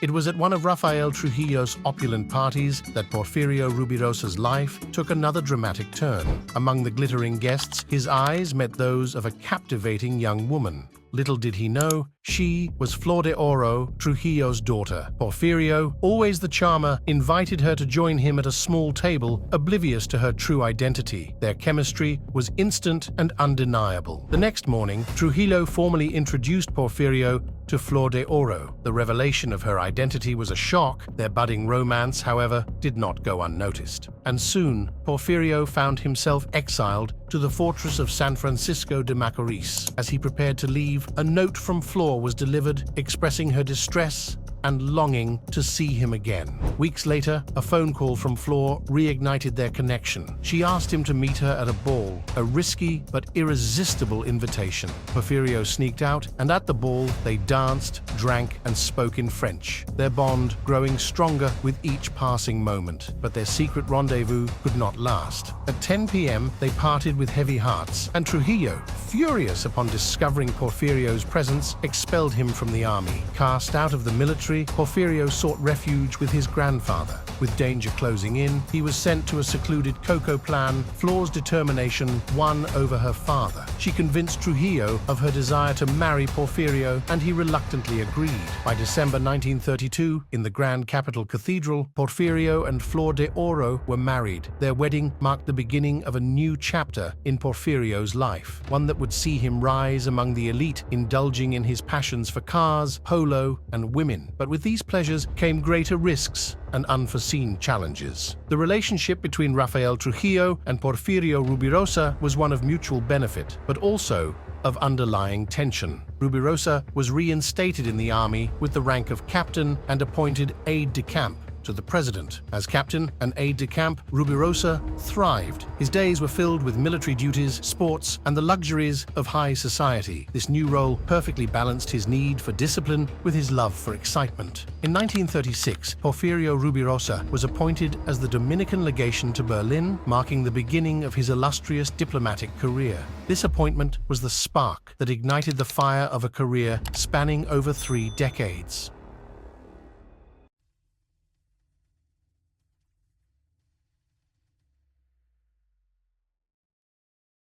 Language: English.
It was at one of Rafael Trujillo's opulent parties that Porfirio Rubirosa's life took another dramatic turn. Among the glittering guests, his eyes met those of a captivating young woman. Little did he know, she was Flor de Oro, Trujillo's daughter. Porfirio, always the charmer, invited her to join him at a small table, oblivious to her true identity. Their chemistry was instant and undeniable. The next morning, Trujillo formally introduced Porfirio to Flor de Oro. The revelation of her identity was a shock. Their budding romance, however, did not go unnoticed. And soon, Porfirio found himself exiled to the fortress of San Francisco de Macorís. As he prepared to leave, a note from Flor was delivered expressing her distress and longing to see him again. Weeks later, a phone call from Flor reignited their connection. She asked him to meet her at a ball, a risky but irresistible invitation. Porfirio sneaked out, and at the ball, they danced, drank, and spoke in French, their bond growing stronger with each passing moment. But their secret rendezvous could not last. At 10 p.m., they parted with heavy hearts, and Trujillo, furious upon discovering Porfirio's presence, expelled him from the army. Cast out of the military, Porfirio sought refuge with his grandfather. With danger closing in, he was sent to a secluded cocoa plan. Flor's determination won over her father. She convinced Trujillo of her desire to marry Porfirio, and he reluctantly agreed. By December 1932, in the Grand Capital Cathedral, Porfirio and Flor de Oro were married. Their wedding marked the beginning of a new chapter in Porfirio's life, one that would see him rise among the elite, indulging in his passions for cars, polo, and women. But with these pleasures came greater risks and unforeseen challenges. The relationship between Rafael Trujillo and Porfirio Rubirosa was one of mutual benefit, but also of underlying tension. Rubirosa was reinstated in the army with the rank of captain and appointed aide-de-camp to the president. As captain and aide-de-camp, Rubirosa thrived. His days were filled with military duties, sports, and the luxuries of high society. This new role perfectly balanced his need for discipline with his love for excitement. In 1936, Porfirio Rubirosa was appointed as the Dominican legation to Berlin, marking the beginning of his illustrious diplomatic career. This appointment was the spark that ignited the fire of a career spanning over 3 decades.